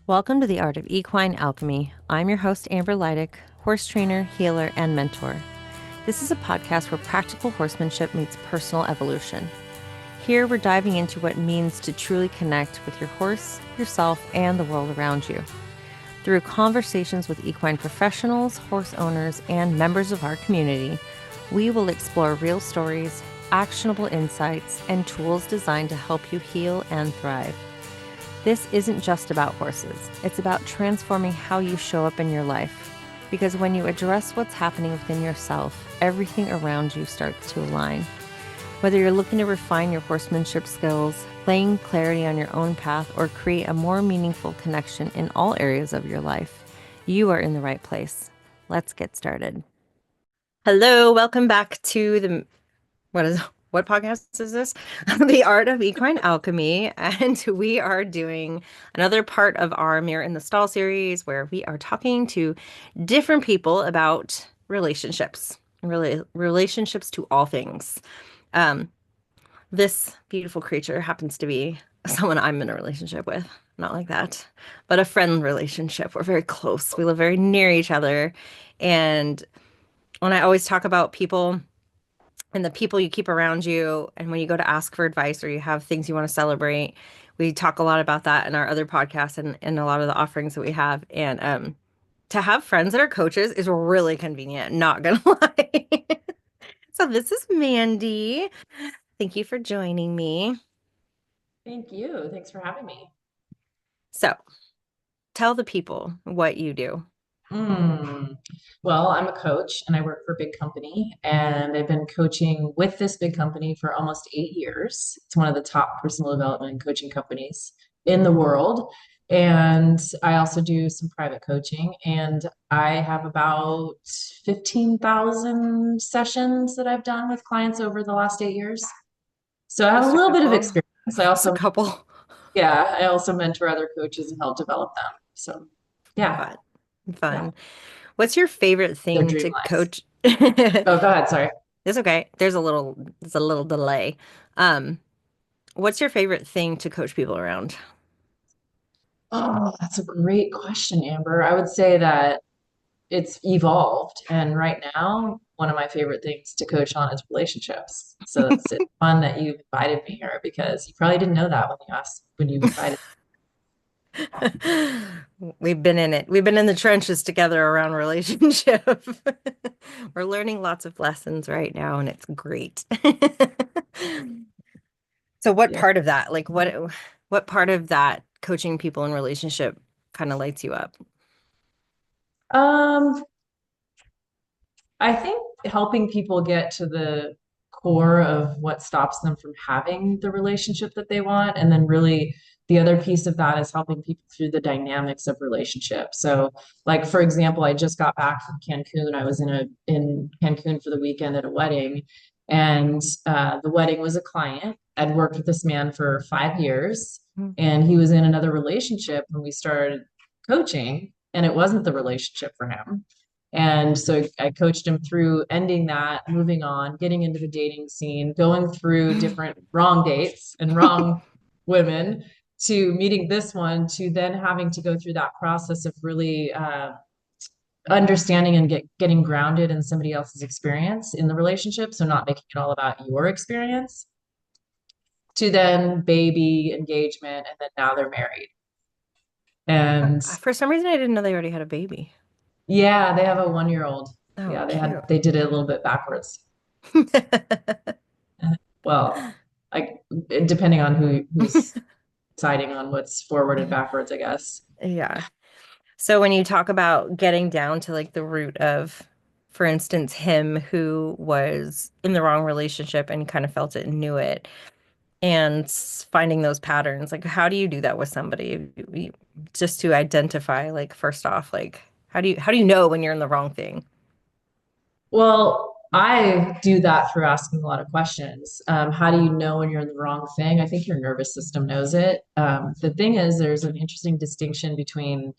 Welcome to the Art of Equine Alchemy. I'm your host, Amber Leidick, horse trainer, healer, and mentor. This is a podcast where practical horsemanship meets personal evolution. Here, we're diving into what it means to truly connect with your horse, yourself, and the world around you. Through conversations with equine professionals, horse owners, and members of our community, we will explore real stories, actionable insights, and tools designed to help you heal and thrive. This isn't just about horses. It's about transforming how you show up in your life. Because when you address what's happening within yourself, everything around you starts to align. Whether you're looking to refine your horsemanship skills, gain clarity on your own path, or create a more meaningful connection in all areas of your life, you are in the right place. Let's get started. Hello, welcome back to what podcast is this? The Art of Equine Alchemy. And we are doing another part of our Mirror in the Stall series where we are talking to different people about relationships, relationships to all things. This beautiful creature happens to be someone I'm in a relationship with. Not like that, but a friend relationship. We're very close. We live very near each other. And when I always talk about people and the people you keep around you, and when you go to ask for advice or you have things you want to celebrate, we talk a lot about that in our other podcasts and a lot of the offerings that we have. And to have friends that are coaches is really convenient, not gonna lie. So this is Mandy. Thank you for joining me. Thank you. Thanks for having me. So tell the people what you do. Hmm. Well, I'm a coach and I work for a big company, and I've been coaching with this big company for almost 8 years. It's one of the top personal development and coaching companies in the world. And I also do some private coaching, and I have about 15,000 sessions that I've done with clients over the last 8 years. So I have a Just a little bit of couple. experience. I Just a also, couple. yeah, I also mentor other coaches and help develop them. So yeah. Fun. Yeah. Fun. What's your favorite Their thing dream to lives. coach? Oh, go ahead. Sorry. It's okay. There's a little delay. Um, what's your favorite thing to coach people around? Oh, that's a great question, Amber. I would say that it's evolved. And right now, one of my favorite things to coach on is relationships. So it's fun that you invited me here because you probably didn't know that when you invited. We've been in it. We've been in the trenches together around relationship. We're learning lots of lessons right now, and it's great. So what Yeah. part of that, like what part of that coaching people in relationship kind of lights you up? Um, I think helping people get to the core of what stops them from having the relationship that they want. And then really the other piece of that is helping people through the dynamics of relationships. So like for example, I just got back from Cancun. I was in Cancun for the weekend at a wedding. And the wedding was a client. I'd worked with this man for 5 years, and he was in another relationship when we started coaching, and it wasn't the relationship for him. And so I coached him through ending that, moving on, getting into the dating scene, going through different wrong dates and wrong women, to meeting this one, to then having to go through that process of really understanding and getting grounded in somebody else's experience in the relationship. So not making it all about your experience, to then baby engagement. And then now they're married. And For some reason, I didn't know they already had a baby. yeah, they have a 1 year old. Oh, Yeah, cute. they did it a little bit backwards. Well, like depending on who's deciding on what's forward and backwards, I guess. Yeah. So when you talk about getting down to like the root of, for instance, him who was in the wrong relationship and kind of felt it and knew it, and finding those patterns, like how do you do that with somebody? Just to identify, like first off, like how do you know when you're in the wrong thing? Well, I do that through asking a lot of questions. How do you know when you're in the wrong thing? I think your nervous system knows it. The thing is, there's an interesting distinction between,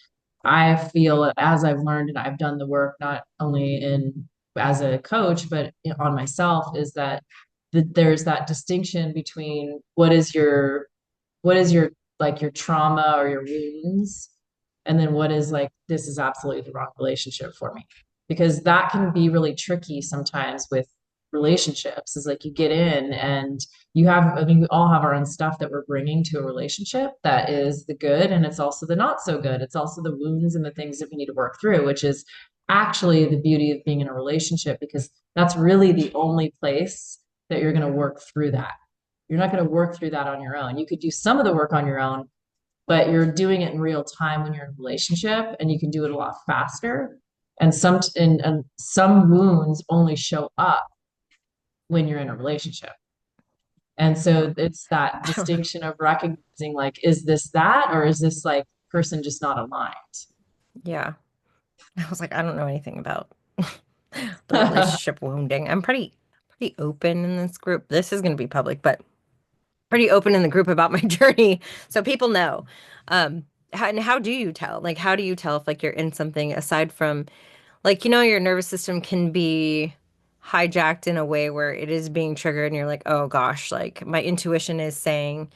I feel as I've learned and I've done the work, not only in as a coach, but on myself, is that there's that distinction between what is your like your trauma or your wounds, And then what is like, this is absolutely the wrong relationship for me. Because that can be really tricky sometimes with relationships, is like you get in and you have, I mean, we all have our own stuff that we're bringing to a relationship that is the good, and it's also the not so good. It's also the wounds and the things that we need to work through, which is actually the beauty of being in a relationship, because that's really the only place that you're going to work through that. You're not going to work through that on your own. You could do some of the work on your own, but you're doing it in real time when you're in a relationship, and you can do it a lot faster. And some wounds only show up when you're in a relationship. And so it's that distinction of recognizing, like, is this that, or is this like person just not aligned? Yeah. I was like, I don't know anything about the relationship wounding. I'm pretty open in this group. This is going to be public, but pretty open in the group about my journey, so people know. And how do you tell? Like, how do you tell if like you're in something aside from like, your nervous system can be hijacked in a way where it is being triggered and you're like, oh gosh, like my intuition is saying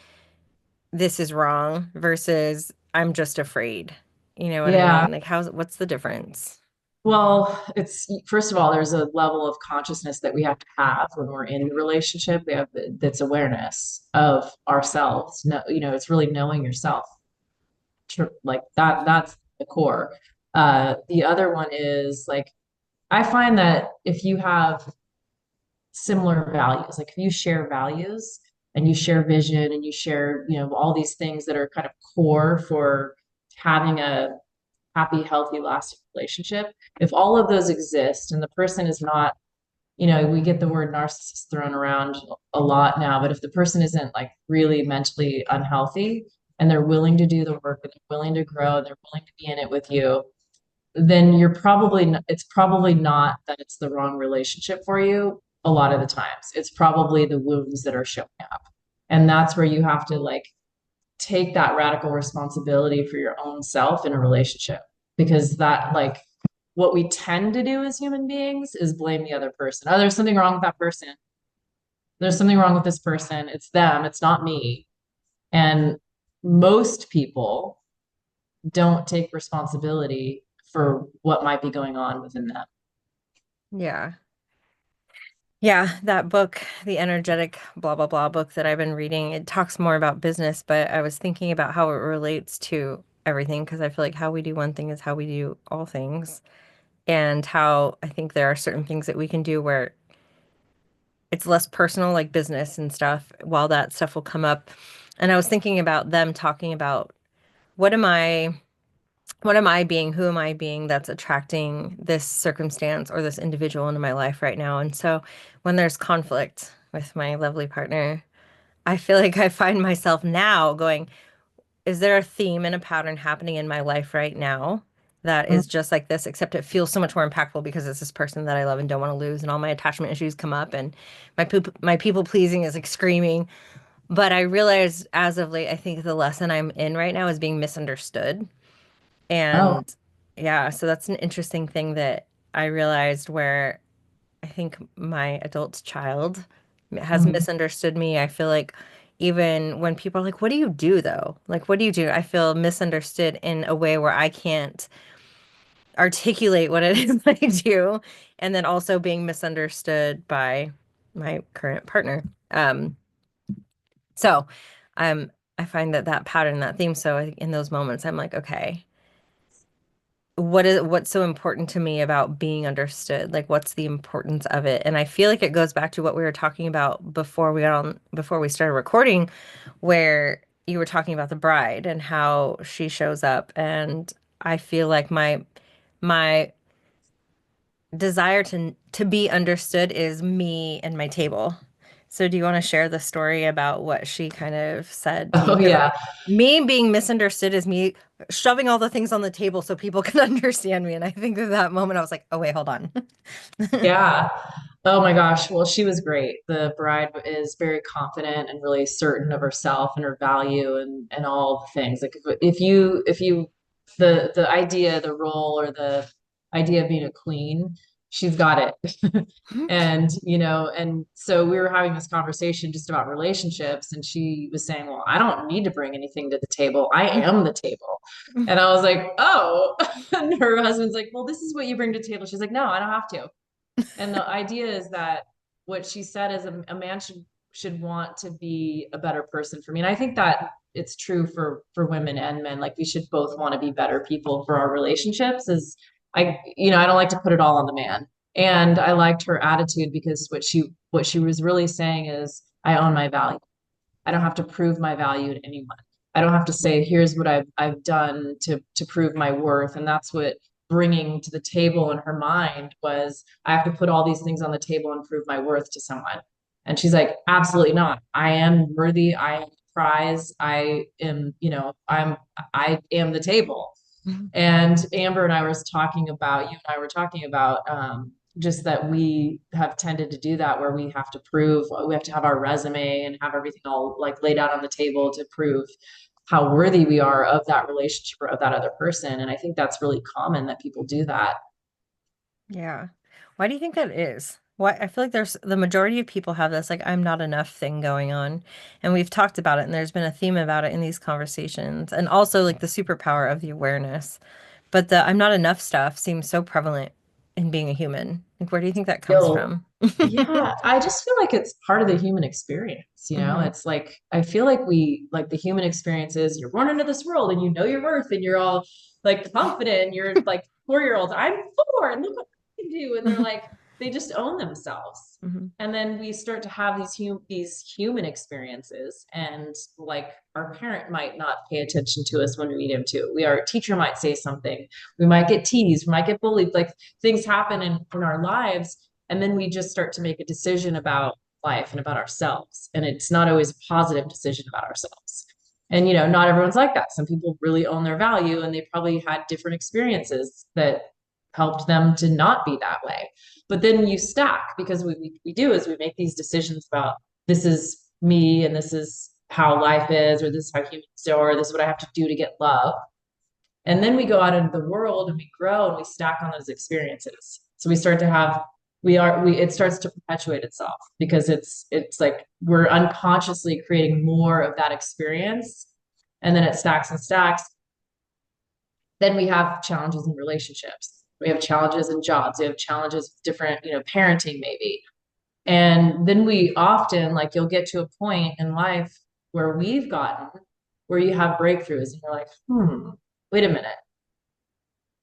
this is wrong versus I'm just afraid. You know what I Yeah. mean? Like, what's the difference? Well, it's first of all, there's a level of consciousness that we have to have when we're in the relationship. We have that's awareness of ourselves. No, it's really knowing yourself. Like that's the core. The other one is like, I find that if you have similar values, like if you share values and you share vision and you share, all these things that are kind of core for having a happy, healthy, lasting relationship, if all of those exist and the person is not, we get the word narcissist thrown around a lot now, but if the person isn't like really mentally unhealthy and they're willing to do the work and they're willing to grow and they're willing to be in it with you, then it's probably not that it's the wrong relationship for you. A lot of the times it's probably the wounds that are showing up, and that's where you have to like take that radical responsibility for your own self in a relationship, because that, like, what we tend to do as human beings is blame the other person. Oh, there's something wrong with that person. There's something wrong with this person. It's them, it's not me. And most people don't take responsibility for what might be going on within them. Yeah. Yeah, that book, the energetic blah blah blah book that I've been reading, it talks more about business, but I was thinking about how it relates to everything because I feel like how we do one thing is how we do all things. And how I think there are certain things that we can do where it's less personal, like business and stuff, while that stuff will come up. And I was thinking about them talking about what am I, what am I being, who am I being that's attracting this circumstance or this individual into my life right now? And so when there's conflict with my lovely partner, I feel like I find myself now going, is there a theme and a pattern happening in my life right now that is just like this, except it feels so much more impactful because it's this person that I love and don't want to lose, and all my attachment issues come up, and my people pleasing is like screaming. But I realized as of late, I think the lesson I'm in right now is being misunderstood. Oh. And yeah, so that's an interesting thing that I realized where I think my adult child has Mhm. misunderstood me. I feel like even when people are like, what do you do though? Like, what do you do? I feel misunderstood in a way where I can't articulate what it is I do. And then also being misunderstood by my current partner. So um, I find that pattern, that theme. So in those moments, I'm like, okay, what's so important to me about being understood? Like, what's the importance of it? And I feel like it goes back to what we were talking about before we started recording, where you were talking about the bride and how she shows up. And I feel like my desire to be understood is me and my table. So do you want to share the story about what she kind of said to you? Oh, Because yeah. me being misunderstood is me shoving all the things on the table so people can understand me. And I think at that moment I was like, oh wait, hold on. Yeah. Oh my gosh. Well, she was great. The bride is very confident and really certain of herself and her value and all the things. Like if you the idea, the role, or the idea of being a queen she's got it. And, and so we were having this conversation just about relationships, and she was saying, well, I don't need to bring anything to the table. I am the table. And I was like, oh, and her husband's like, well, this is what you bring to the table. She's like, no, I don't have to. And the idea is that what she said is a man should want to be a better person for me. And I think that it's true for women and men. Like we should both want to be better people for our relationships. Is I don't like to put it all on the man. And I liked her attitude because what she was really saying is I own my value. I don't have to prove my value to anyone. I don't have to say, here's what I've done to prove my worth. And that's what bringing to the table in her mind was I have to put all these things on the table and prove my worth to someone. And she's like, absolutely not. I am worthy. I am the prize. I am the table. And Amber and I was talking about, you and I were talking about just that we have tended to do that where we have to have our resume and have everything all like laid out on the table to prove how worthy we are of that relationship or of that other person. And I think that's really common that people do that. Yeah. Why do you think that is? Why I feel like there's the majority of people have this like I'm not enough thing going on. And we've talked about it and there's been a theme about it in these conversations. And also like the superpower of the awareness. But the I'm not enough stuff seems so prevalent in being a human. Like where do you think that comes Feel from? Yeah, I just feel like it's part of the human experience. Hmm. It's like I feel like the human experience is you're born into this world and you know your worth and you're all like confident and you're like 4 year olds, I'm 4 and look what I can do. And they're like, they just own themselves. Hmm. And then we start to have these human experiences, and like our parent might not pay attention to us when we need him to. Our teacher might say something, we might get teased, we might get bullied, like things happen in our lives, and then we just start to make a decision about life and about ourselves. And it's not always a positive decision about ourselves. And, not everyone's like that. Some people really own their value and they probably had different experiences that helped them to not be that way. But then you stack because we do is we make these decisions about this is me and this is how life is, or this is how humans are, or this is what I have to do to get love. And then we go out into the world and we grow and we stack on those experiences. So we start to have it starts to perpetuate itself because it's like we're unconsciously creating more of that experience, and then it stacks and stacks. Then we have challenges in relationships. We have challenges in jobs. We have challenges with different, parenting maybe. And then we often like you'll get to a point in life where you have breakthroughs and you're like, wait a minute.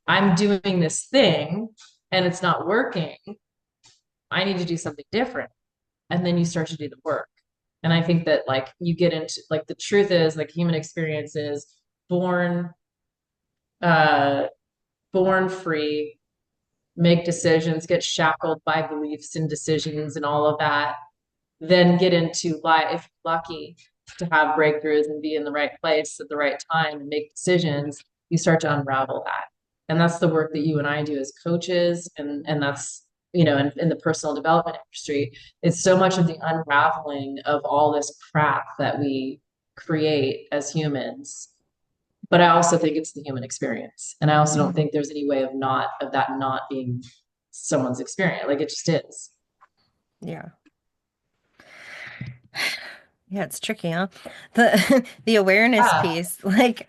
I'm doing this thing and it's not working. I need to do something different. And then you start to do the work. And I think that like you get into like the truth is like human experience is born uh born free, make decisions, get shackled by beliefs and decisions and all of that, then get into life if you're lucky to have breakthroughs and be in the right place at the right time and make decisions, you start to unravel that. And that's the work that you and I do as coaches. And that's, in the personal development industry, it's so much of the unraveling of all this crap that we create as humans. But I also think it's the human experience. And I also don't think there's any way of that not being someone's experience. Like it just is. Yeah. Yeah, it's tricky, huh? The awareness Yeah. piece, like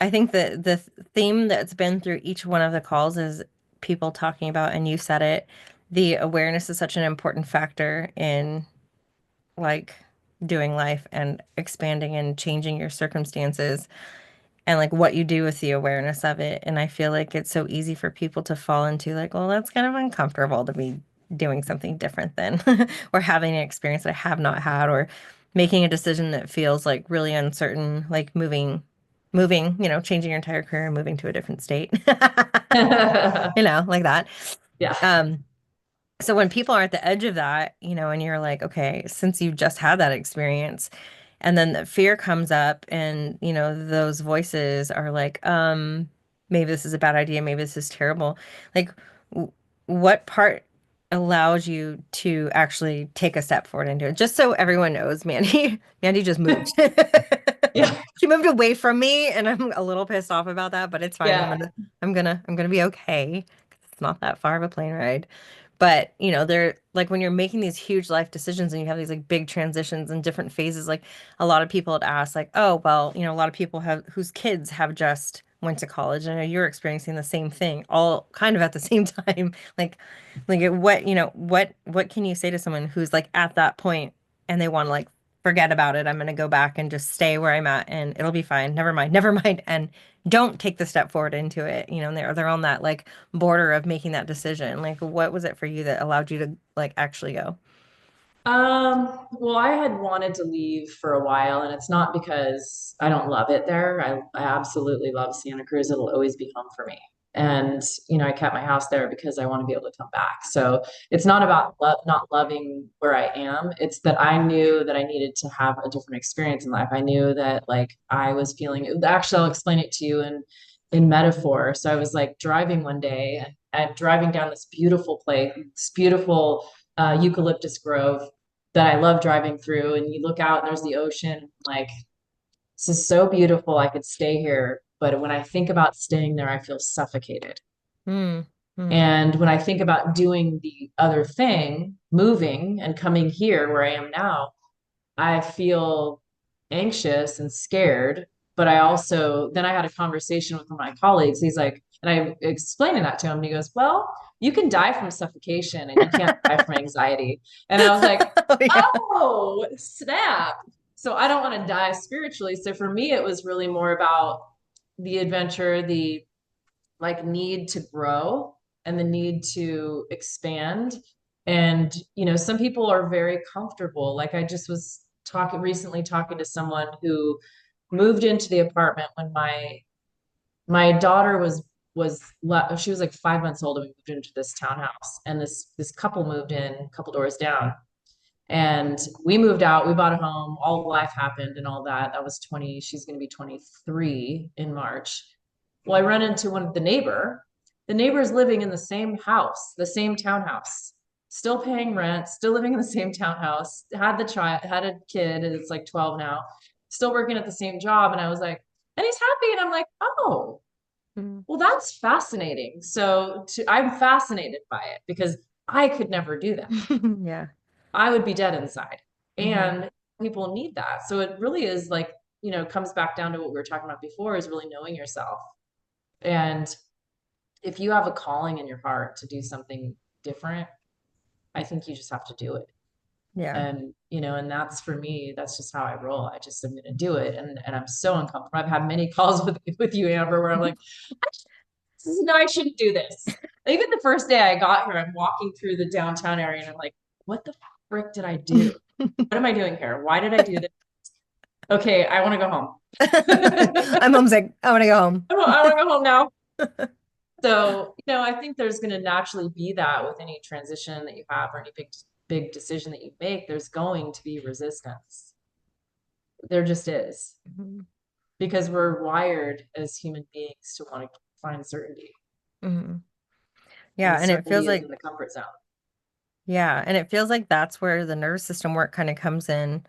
I think the theme that's been through each one of the calls is people talking about, and you said it, the awareness is such an important factor in like doing life and expanding and changing your circumstances and like what you do with the awareness of it. And I feel like it's so easy for people to fall into like, well, that's kind of uncomfortable to be doing something different than or having an experience that I have not had or making a decision that feels like really uncertain, like moving, changing your entire career and moving to a different state. Like that. Yeah. Um, so when people are at the edge of that, and you're like, okay, since you've just had that experience, and then the fear comes up and, those voices are like, maybe this is a bad idea, maybe this is terrible. Like, what part allows you to actually take a step forward and do it? Just so everyone knows, Mandy just moved. Yeah. She moved away from me, and I'm a little pissed off about that, but it's fine. Yeah. I'm gonna be okay. It's not that far of a plane ride. But, they're like when you're making these huge life decisions and you have these like big transitions and different phases, like a lot of people had asked, like, oh, well, a lot of people have whose kids have just went to college. And I know you're experiencing the same thing, all kind of at the same time. What can you say to someone who's like at that point and they want to like forget about it? I'm going to go back and just stay where I'm at and it'll be fine. Never mind, never mind. And don't take the step forward into it. And they're on that like border of making that decision. Like, what was it for you that allowed you to like actually go? Well, I had wanted to leave for a while, and it's not because I don't love it there. I absolutely love Santa Cruz. It'll always be home for me. And, I kept my house there because I want to be able to come back. So it's not about not loving where I am. It's that I knew that I needed to have a different experience in life. I knew that like I was feeling, actually, I'll explain it to you in metaphor. So I was like driving one day and driving down this beautiful place, this beautiful eucalyptus grove that I love driving through. And you look out and there's the ocean. Like, this is so beautiful. I could stay here. But when I think about staying there, I feel suffocated. Mm, mm, And when I think about doing the other thing, moving and coming here where I am now, I feel anxious and scared. But I also, then I had a conversation with one of my colleagues. He's like, and I explaining that to him, and he goes, well, you can die from suffocation and you can't die from anxiety. And I was like, Oh yeah. oh, snap. So I don't want to die spiritually. So for me, it was really more about the adventure, the like need to grow and the need to expand. And, some people are very comfortable. Like I just was talking to someone who moved into the apartment when my daughter she was like 5 months old and we moved into this townhouse and this couple moved in a couple doors down and we moved out, we bought a home, all life happened and all that. That was 20, she's going to be 23 in March. Well, I run into one of the neighbor's living in the same house, the same townhouse, still paying rent, still living in the same townhouse, had a kid, and it's like 12 now, still working at the same job. And I was like, and he's happy. And I'm like, oh, Mm. well, that's fascinating. I'm fascinated by it because I could never do that. Yeah. I would be dead inside. Hmm. And people need that. So it really is like, comes back down to what we were talking about before is really knowing yourself. And if you have a calling in your heart to do something different, I think you just have to do it. Yeah. And, and that's for me, that's just how I roll. I just am going to do it. And I'm so uncomfortable. I've had many calls with you, Amber, where I'm like, no, I shouldn't do this. Even the first day I got here, I'm walking through the downtown area and I'm like, what the frick did I do? What am I doing here? Why did I do this? Okay, I want to go home. I'm homesick. I want to go home. I want to go home now. So, I think there's going to naturally be that with any transition that you have or any big decision that you make, there's going to be resistance. There just is Mhm. because we're wired as human beings to want to find certainty. Mhm. And Yeah, and it feels certainty is in like the comfort zone. that's where the nervous system work kind of comes in,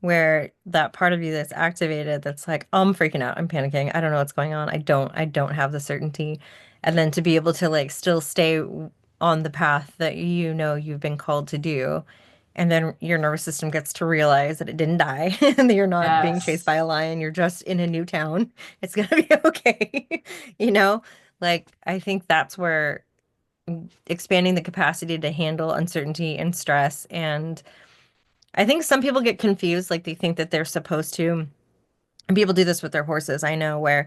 where that part of you that's activated that's like, oh, I'm freaking out, I'm panicking, I don't know what's going on, I don't have the certainty. And then to be able to like still stay on the path that you've been called to do. And then your nervous system gets to realize that it didn't die and that you're not being chased Yes. by a lion. You're just in a new town. It's gonna be okay. You know, like I think that's where expanding the capacity to handle uncertainty and stress. And I think some people get confused, like they think that they're supposed to, and people do this with their horses, I know, where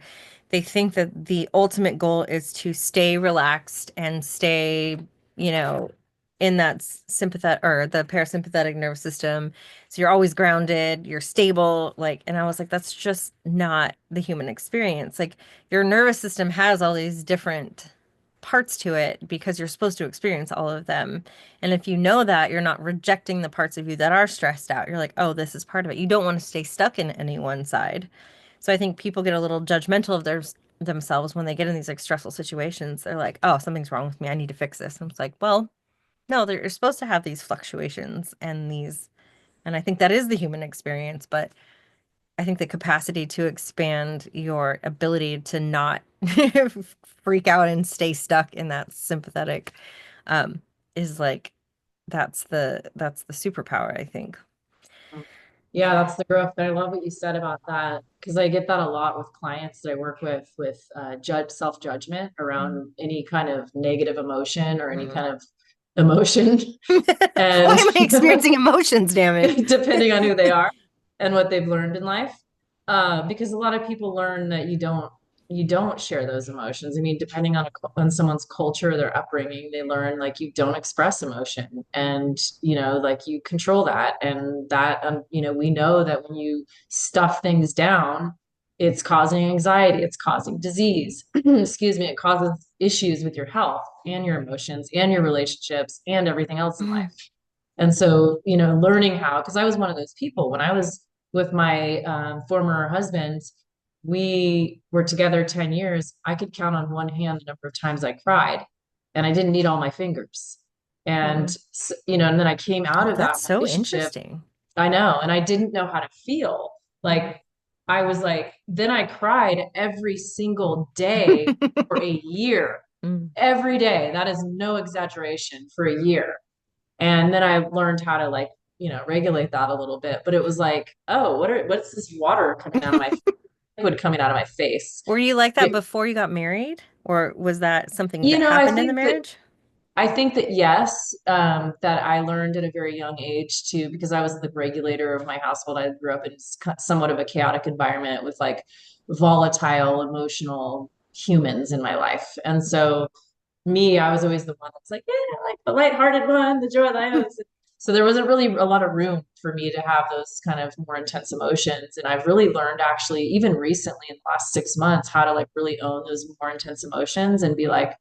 they think that the ultimate goal is to stay relaxed and stay, you know, in that sympathetic or the parasympathetic nervous system. So you're always grounded, you're stable, like, and I was like, that's just not the human experience. Like your nervous system has all these different parts to it because you're supposed to experience all of them. And if you know that, you're not rejecting the parts of you that are stressed out. You're like, oh, this is part of it. You don't want to stay stuck in any one side. So I think people get a little judgmental of themselves when they get in these like stressful situations. They're like, oh, something's wrong with me. I need to fix this. And it's like, well, no, you're supposed to have these fluctuations and I think that is the human experience. But I think the capacity to expand your ability to not freak out and stay stuck in that sympathetic um is like that's the superpower, I think. Yeah, that's the growth. I love what you said about that because I get that a lot with clients that I work with judge self-judgment Mm. around any kind of negative emotion or any Mm. kind of emotion. Why And am I experiencing emotions, damn it? depending on who they are and what they've learned in life. Because a lot of people learn that you don't share those emotions. I mean, depending on someone's culture, their upbringing, they learn like you don't express emotion, and like you control that, and that we know that when you stuff things down, it's causing anxiety, it's causing disease. Excuse me, it causes issues with your health and your emotions and your relationships and everything else in Mm. life. And so, learning how, because I was one of those people when I was with my former husband, we were together 10 years. I could count on one hand the number of times I cried, and I didn't need all my fingers. And, Mm. and then I came out Oh, of that that's so relationship. interesting. I know, and I didn't know how to feel. Like, I was like, then I cried every single day for a year, Mm. every day. That is no exaggeration, for a year. And then I learned how to like, regulate that a little bit. But it was like, oh, what's this water coming out of my liquid coming out of my face? Were you like that It- before you got married, or was that something that happened in the marriage? I think that yes, that I learned at a very young age too, because I was the regulator of my household. I grew up in somewhat of a chaotic environment with like volatile, emotional humans in my life. And so I was always the one that's like, yeah, like the lighthearted one, the joy of the life. So there wasn't really a lot of room for me to have those kind of more intense emotions. And I've really learned actually, even recently in the last 6 months, how to like really own those more intense emotions and be like,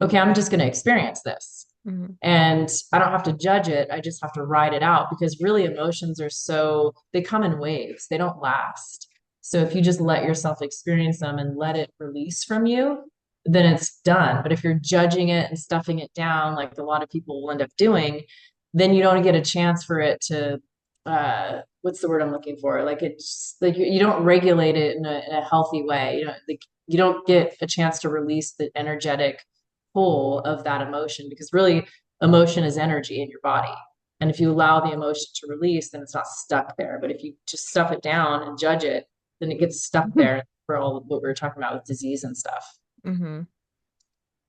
okay, I'm just going to experience this. Mhm. And I don't have to judge it. I just have to ride it out because really emotions they come in waves, they don't last. So if you just let yourself experience them and let it release from you, then it's done. But if you're judging it and stuffing it down, like a lot of people will end up doing, then you don't get a chance for it to, what's the word I'm looking for? Like it's like you don't regulate it in a healthy way. You don't get a chance to release the energetic pull of that emotion because really emotion is energy in your body. And if you allow the emotion to release, then it's not stuck there. But if you just stuff it down and judge it, then it gets stuck there for all what we were talking about with disease and stuff. Hmm.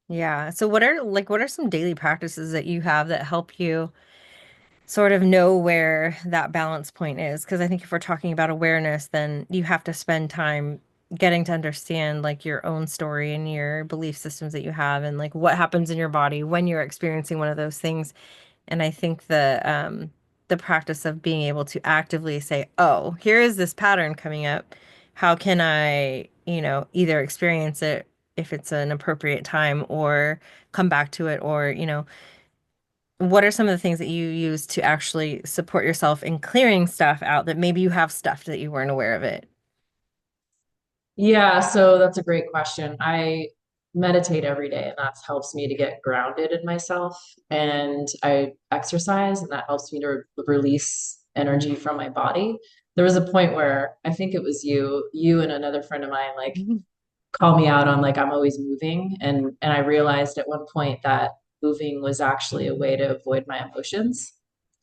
Yeah. So what are some daily practices that you have that help you sort of know where that balance point is? Because I think if we're talking about awareness, then you have to spend time getting to understand like your own story and your belief systems that you have and like what happens in your body when you're experiencing one of those things. And I think the practice of being able to actively say, "Oh, here is this pattern coming up. How can I, either experience it if it's an appropriate time or come back to it or, what are some of the things that you use to actually support yourself in clearing stuff out that maybe you have stuff that you weren't aware of it?" Yeah, so that's a great question. I meditate every day, and that helps me to get grounded in myself. And I exercise, and that helps me to release energy from my body. There was a point where I think it was you and another friend of mine, like Mhm. call me out on like I'm always moving, and I realized at one point that moving was actually a way to avoid my emotions.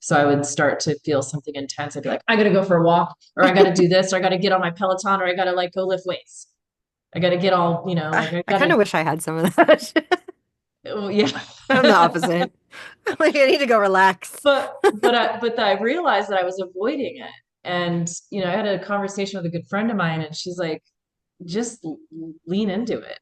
So I would start to feel something intense. I'd be like, I gotta go for a walk, or I gotta do this, or I gotta get on my Peloton, or I gotta like go lift weights. I gotta get all, like I I kind gotta, of wish I had some of that. oh, yeah. I'm the opposite. Like I need to go relax. But I realized that I was avoiding it. And I had a conversation with a good friend of mine, and she's like, just lean into it.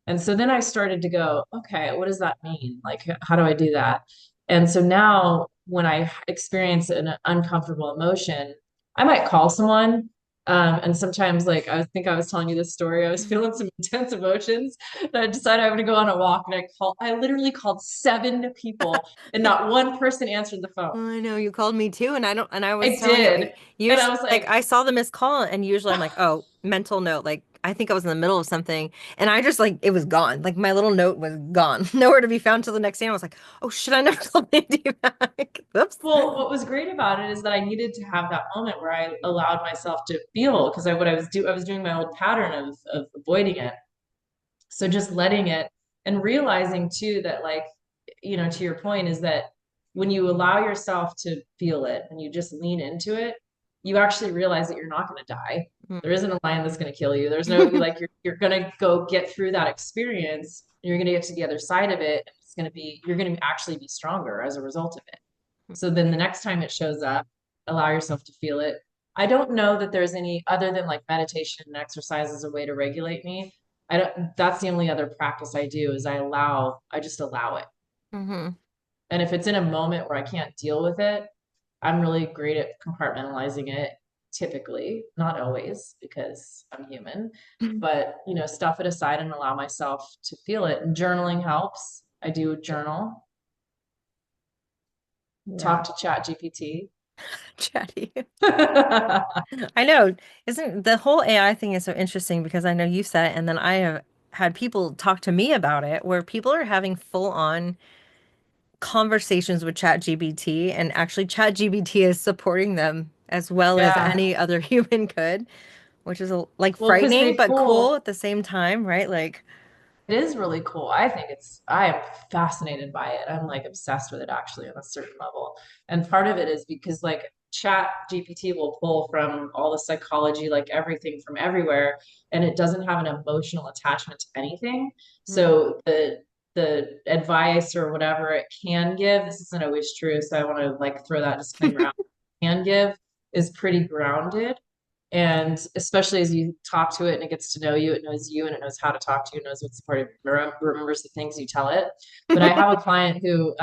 And so then I started to go, okay, what does that mean? Like, how do I do that? And so now when I experience an uncomfortable emotion, I might call someone. And sometimes, like, think I was telling you this story. I was feeling some intense emotions. And I decided I'm going to go on a walk. And I literally called 7 people, and not one person answered the phone. Well, I know you called me too, and I was I telling you, did. And I usually was like like, I saw the missed call, and usually I'm like, oh, mental note, like I think I was in the middle of something and I just like, it was gone. Like my little note was gone, nowhere to be found till the next day. And I was like, oh shit, I never told Mandy back. Whoops. Well, what was great about it is that I needed to have that moment where I allowed myself to feel, because I was doing my old pattern of avoiding it. So just letting it and realizing too that, like, to your point, is that when you allow yourself to feel it and you just lean into it, you actually realize that you're not going to die. There Mm. isn't a lion that's going to kill you. There's no, like, you're going to go get through that experience. You're going to get to the other side of it. And it's going to be, you're going to actually be stronger as a result of it. So then the next time it shows up, allow yourself to feel it. I don't know that there's any other than like meditation and exercise as a way to regulate me. I don't, that's the only other practice I do is I just allow it. Mm-hmm. And if it's in a moment where I can't deal with it, I'm really great at compartmentalizing it typically, not always because I'm human, but stuff it aside and allow myself to feel it. And journaling helps. I do journal, Yeah. talk to Chat GPT. Chatty. I know. Isn't the whole AI thing is so interesting because I know you said it, and then I have had people talk to me about it where people are having full on conversations with ChatGPT, and actually ChatGPT is supporting them as well as Yeah. any other human could, which is like Well, because frightening they but cool pull, at the same time, right? Like, it is really cool. I am fascinated by it. I'm like obsessed with it actually on a certain level. And part of it is because like Chat GPT will pull from all the psychology, like everything from everywhere, and it doesn't have an emotional attachment to anything. mm, So the advice or whatever it can give, this isn't always true. So I want to like throw that disclaimer out. Can give is pretty grounded. And especially as you talk to it and it gets to know you, it knows you and it knows how to talk to you, it knows what's supportive, remembers the things you tell it. But I have a client who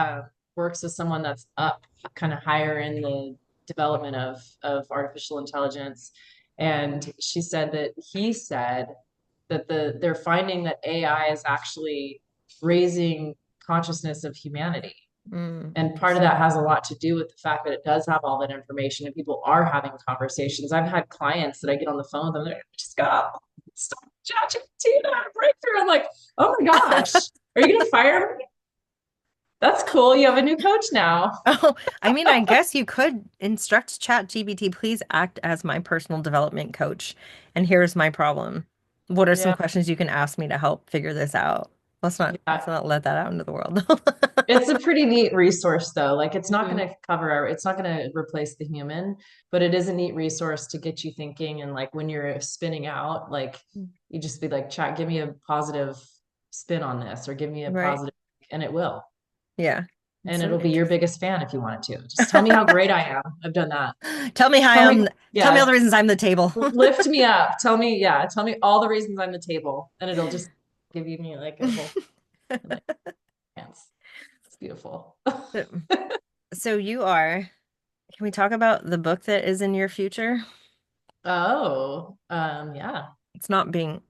works with someone that's up kind of higher in the development of artificial intelligence. And she said that he said that they're finding that AI is actually raising consciousness of humanity. mm. And part of that has a lot to do with the fact that it does have all that information and people are having conversations. I've had clients that I get on the phone with them, they're like, I just got stop ChatGPT and I had a breakthrough. I'm like, oh my gosh, are you going to fire me? That's cool. You have a new coach now. Oh, I mean, I guess you could instruct ChatGPT, please act as my personal development coach. And here's my problem. What are some Yeah. questions you can ask me to help figure this out? Let's Yeah. not let that out into the world. It's a pretty neat resource though. Like it's not Mm, going to cover, it's not going to replace the human, but it is a neat resource to get you thinking. And like when you're spinning out, like you just be like, chat, give me a positive spin on this or give me a right. positive, and it will. Yeah. It's And so it'll be your interesting. biggest fan if you want it to. Just tell me how great I am. I've done that. Tell me how Tell me, tell me all yeah, the reasons I'm the table. lift me up. Tell me, yeah, tell me all the reasons I'm the table, and it'll just give you me like a whole like dance. It's beautiful. So you are, can we talk about the book that is in your future? Oh, yeah. It's not being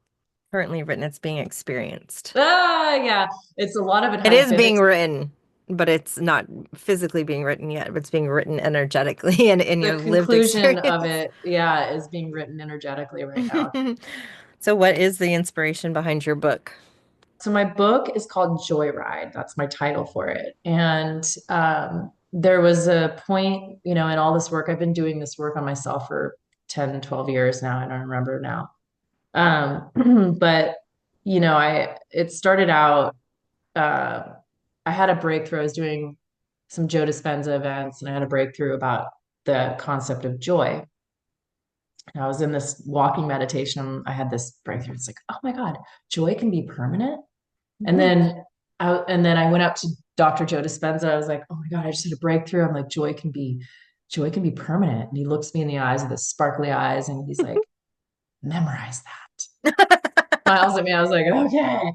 currently written, it's being experienced. Yeah. It's a lot of it It has is been. being It's written, but it's not physically being written yet. It's being written energetically and in the your lived conclusion of experience. it, yeah, is being written energetically right now. So, what is the inspiration behind your book? So my book is called Joyride. That's my title for it. And there was a point, in all this work, I've been doing this work on myself for 10, 12 years now. I don't remember now. But, it started out, uh, I had a breakthrough. I was doing some Joe Dispenza events and I had a breakthrough about the concept of joy. And I was in this walking meditation. I had this breakthrough. It's like, oh my God, joy can be permanent. And Mhm. then I went up to Dr. Joe Dispenza. I was like, oh my God, I just had a breakthrough. I'm like, joy can be permanent. And he looks me in the eyes with his sparkly eyes and he's like, memorize that. Smiles at me. I was like, okay.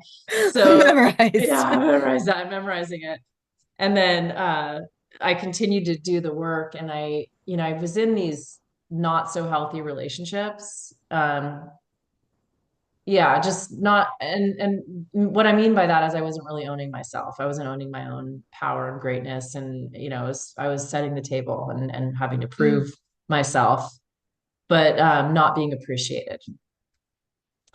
So yeah, Memorized. I memorized that. I'm memorizing it. And then I continued to do the work and I was in these not so healthy relationships. Yeah, just not, and what I mean by that is I wasn't really owning myself. I wasn't owning my own power and greatness, and I was setting the table and having to Mm. prove myself, but not being appreciated.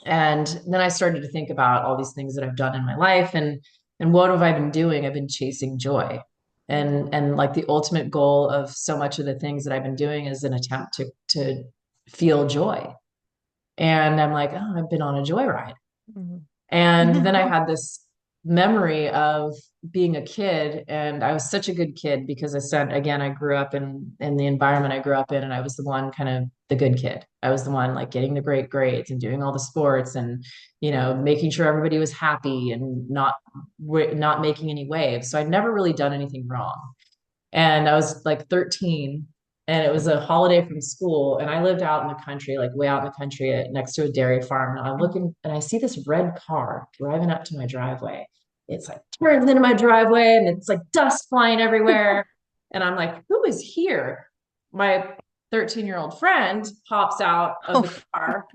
And then I started to think about all these things that I've done in my life, and what have I been doing? I've been chasing joy. And like the ultimate goal of so much of the things that I've been doing is an attempt to feel joy. And I'm like, oh, I've been on a joyride. Mhm. And then I had this memory of being a kid, and I was such a good kid because I said, again, I grew up in the environment I grew up in, and I was the one kind of the good kid. I was the one like getting the great grades and doing all the sports and, making sure everybody was happy and not making any waves. So I'd never really done anything wrong. And I was like 13, and it was a holiday from school, and I lived out in the country, like way out in the country next to a dairy farm. And I'm looking and I see this red car driving up to my driveway. It's like turns into my driveway and it's like dust flying everywhere. And I'm like, who is here? My 13-year-old friend pops out of the Oh, car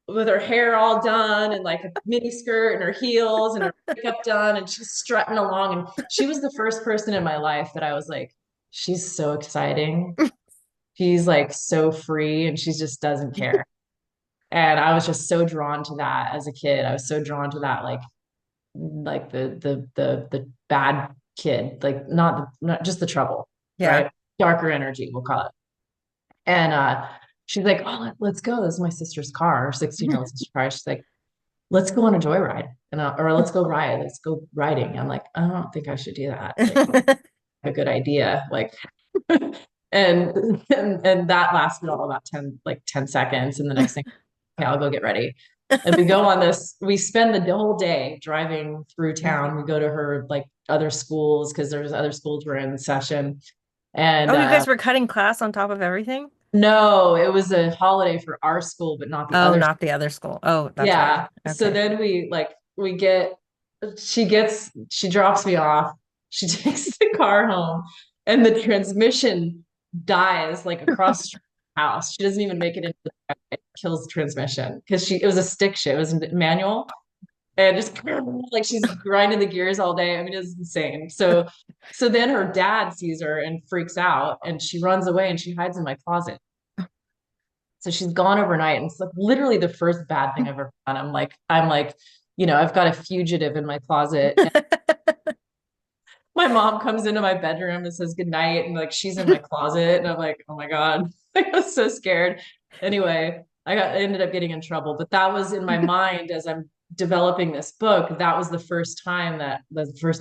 with her hair all done and like a mini skirt and her heels and her makeup done, and she's strutting along. And she was the first person in my life that I was like, she's so exciting. She's like so free and she just doesn't care. And I was just so drawn to that as a kid. I was so drawn to that, like the bad kid, like not just the trouble, yeah. right? Darker energy, we'll call it. And she's like, oh, let's go. This is my sister's car, her 16-year-old sister's car. She's like, let's go on a joyride, or let's go ride. Let's go riding. I'm like, I don't think I should do that. Like, a good idea. Like, and that lasted all about 10 seconds. And the next thing, okay, I'll go get ready. And we go on this, we spend the whole day driving through town. We go to her like other schools because there's other schools were in session. And Oh, you guys were cutting class on top of everything? no, it was a holiday for our school, but not the Oh, other. not the other school. Oh, that's right. Yeah. So Okay. then she drops me off. She takes the car home, and the transmission dies like across the house. She doesn't even make it into the driveway. It kills the transmission because it was a stick shift. It was manual, and just like she's grinding the gears all day. I mean, it's insane. So then her dad sees her and freaks out, and she runs away and she hides in my closet. So she's gone overnight, and it's like literally the first bad thing I've ever done. I'm like, I've got a fugitive in my closet. And my mom comes into my bedroom and says goodnight, and like she's in my closet, and I'm like, oh my God. I was so scared. Anyway, ended up getting in trouble, but that was in my mind as I'm developing this book. That was the first time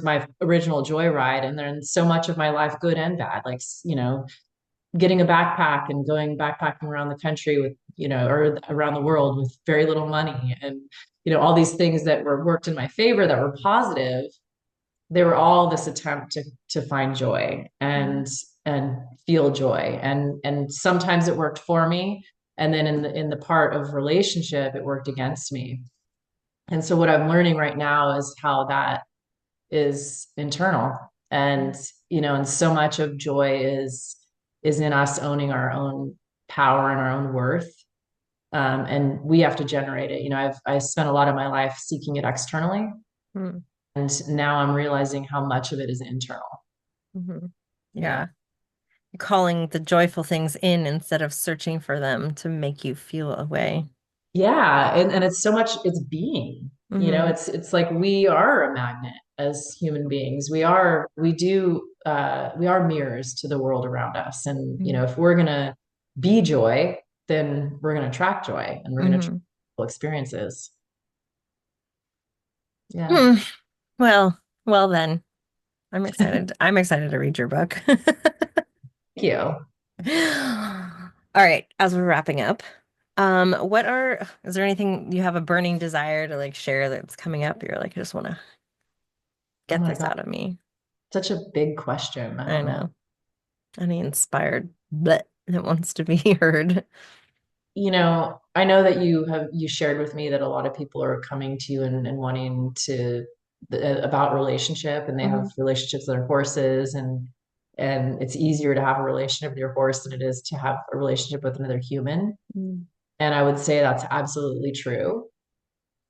my original joyride. And then so much of my life, good and bad, like, getting a backpack and going backpacking around the country with, or around the world with very little money, and, all these things that were worked in my favor that were positive. They were all this attempt to find joy and feel joy. And sometimes it worked for me. And then in the part of relationship, it worked against me. And so what I'm learning right now is how that is internal. And so much of joy is in us owning our own power and our own worth. And we have to generate it. I spent a lot of my life seeking it externally, Hmm. and now I'm realizing how much of it is internal. Mhm. Yeah. Yeah. Calling the joyful things in instead of searching for them to make you feel a way. Yeah. And it's so much, it's being, Hmm. it's like we are a magnet as human beings. We are mirrors to the world around us. And, if we're going to be joy, then we're going to attract joy, and we're going to attract Hmm. experiences. Yeah. Hmm. Well, well then, I'm excited. I'm excited to read your book. Thank you. All right, as we're wrapping up, is there anything you have a burning desire to like share that's coming up? You're like, I just want to Oh get my this God. out of me. Such a big question. I I don't know. know. Any inspired but that wants to be heard. I know that you shared with me that a lot of people are coming to you and wanting about relationship, and they have Hmm. relationships with their horses, and it's easier to have a relationship with your horse than it is to have a relationship with another human. And I would say that's absolutely true.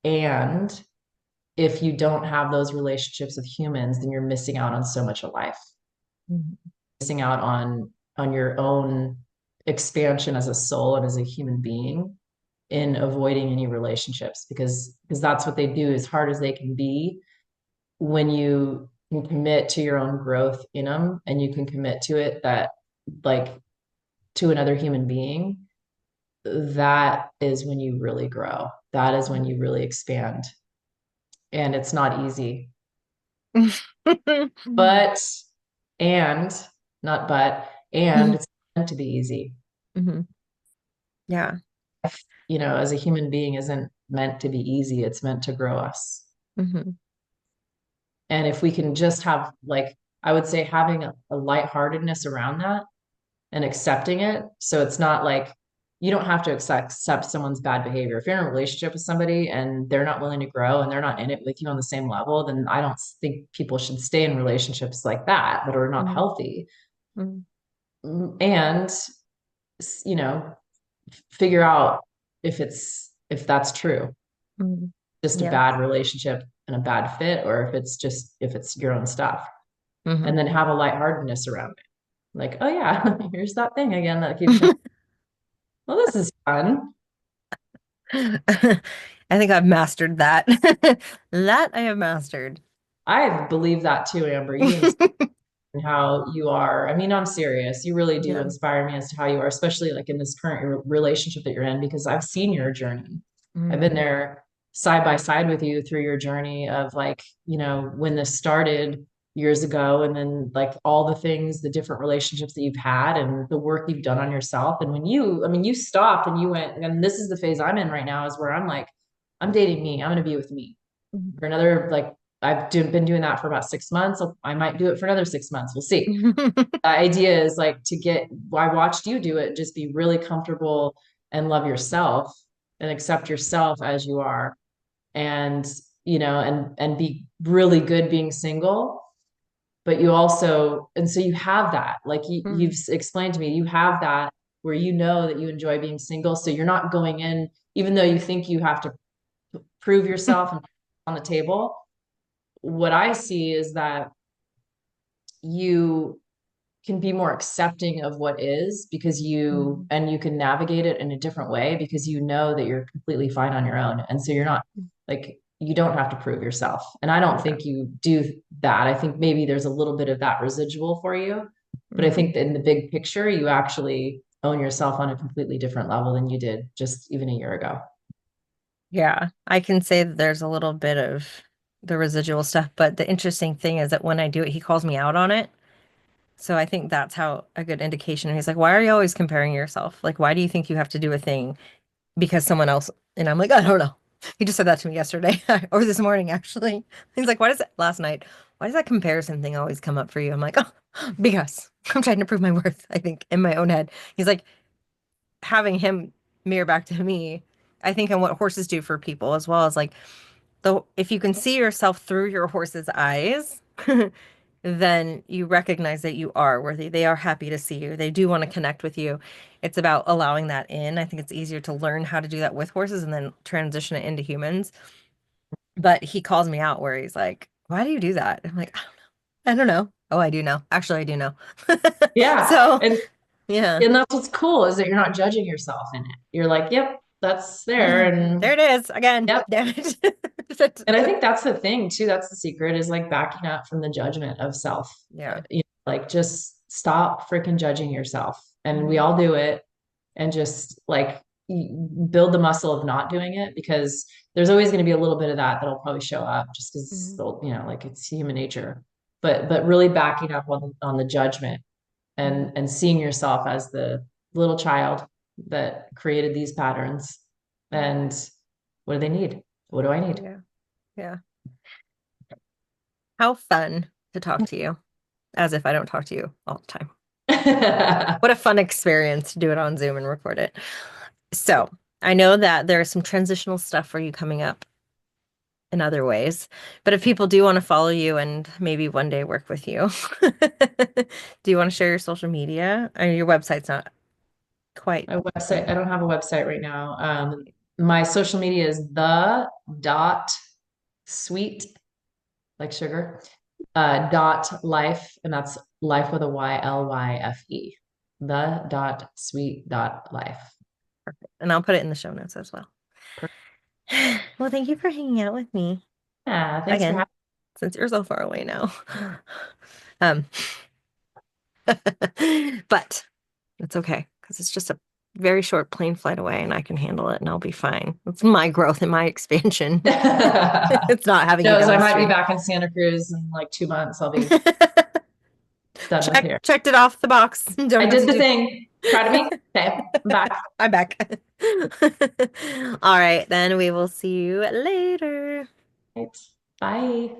And if you don't have those relationships with humans, then you're missing out on so much of life, Hmm. missing out on your own expansion as a soul and as a human being. in avoiding any relationships because that's what they do as hard as they can be. When you can commit to your own growth in them and you can commit to it, that like to another human being, that is when you really grow. That is when you really expand. And it's not easy. But, and not but, and it's meant to be easy. Mhm. Yeah. As a human being isn't meant to be easy, it's meant to grow us. Hmm. And if we can just have, like, I would say having a lightheartedness around that and accepting it. So it's not like you don't have to accept someone's bad behavior. If you're in a relationship with somebody and they're not willing to grow and they're not in it with you on the same level, then I don't think people should stay in relationships like that are not Hmm. healthy. Hmm. And, you know, figure out if that's true, Hmm. just a Yeah. bad relationship and a bad fit, or if it's your own stuff. Hmm. And then have a lightheartedness around it. Like, oh yeah, here's that thing again that keeps coming. Well, this is fun. I think I've mastered that. That I have mastered. I believe that too, Amber. You and how you are. I mean, I'm serious. You really do Yeah. inspire me as to how you are, especially like in this current relationship that you're in, because I've seen your journey. I've been Mm. there side by side with you through your journey of like, when this started years ago, and then like all the things, the different relationships that you've had and the work you've done on yourself. And I mean, you stopped and you went, and this is the phase I'm in right now, is where I'm like, I'm dating me. I'm going to be with me for another, like, been doing that for about 6 months. I might do it for another 6 months. We'll see. The idea is like I watched you do it, just be really comfortable and love yourself and accept yourself as you are. And, and be really good being single. But you also, and so you have that, like Mm. you've explained to me, you have that where you know that you enjoy being single. So you're not going in, even though you think you have to prove yourself and on the table. What I see is that you can be more accepting of what is because Mm. you can navigate it in a different way because you know that you're completely fine on your own. And so you're not like, you don't have to prove yourself. And I don't Yeah. think you do that. I think maybe there's a little bit of that residual for you. But I Hmm. think that in the big picture, you actually own yourself on a completely different level than you did just even a year ago. Yeah. I can say that there's a little bit of the residual stuff, but the interesting thing is that when I do it, he calls me out on it. So I think that's how a good indication. He's like, "Why are you always comparing yourself? Like, why do you think you have to do a thing because someone else?" And I'm like, "I don't know." He just said that to me yesterday or this morning, actually. He's like, "Why does it last night? Why does that comparison thing always come up for you?" I'm like, "Oh, because I'm trying to prove my worth, I think, in my own head." He's like, having him mirror back to me, I think, and what horses do for people as well as like if you can see yourself through your horse's eyes, then you recognize that you are worthy. They are happy to see you. They do want to connect with you. It's about allowing that in. I think it's easier to learn how to do that with horses and then transition it into humans. But he calls me out where he's like, "Why do you do that?" I'm like, I don't know. Oh, I do know. Actually, I do know. Yeah. So, And yeah. and that's what's cool is that you're not judging yourself in it. You're like, yep, that's there. There And it is again. yep. Damn it. And I think that's the thing too. That's the secret is like backing up from the judgment of self. Yeah. Like just stop freaking judging yourself. And we Mhm. all do it. And just like build the muscle of not doing it because there's always going to be a little bit of that that'll probably show up just because Mhm. like it's human nature. But really backing up on the judgment Mhm. and seeing yourself as the little child that created these patterns and what do they need? What do I need? Yeah. Yeah. How fun to talk to you, as if I don't talk to you all the time. What a fun experience to do it on Zoom and record it. So, I know that there's some transitional stuff for you coming up in other ways, but if people do want to follow you and maybe one day work with you, do you want to share your social media? I mean, your website's not quite My the website, same. I don't have a website right now. My social media is the dot sweet, like sugar, dot life, and that's life with a Y, L Y F E. The dot sweet dot life. And I'll put it in the show notes as well. Well, thank you for hanging out with me Yeah, thanks for again, having since you're so far away now. Um, but it's okay because it's just a very short plane flight away and I can handle it and I'll be fine. It's my growth and my expansion. me. It's not having you No, so down I the might be street. back in Santa Cruz in like 2 months. I'll be done with here. Checked it off the box. Don't I have did to the do. thing. Proud of me? Okay, I'm back. I'm back. All right, then we will see you later. Right. Bye.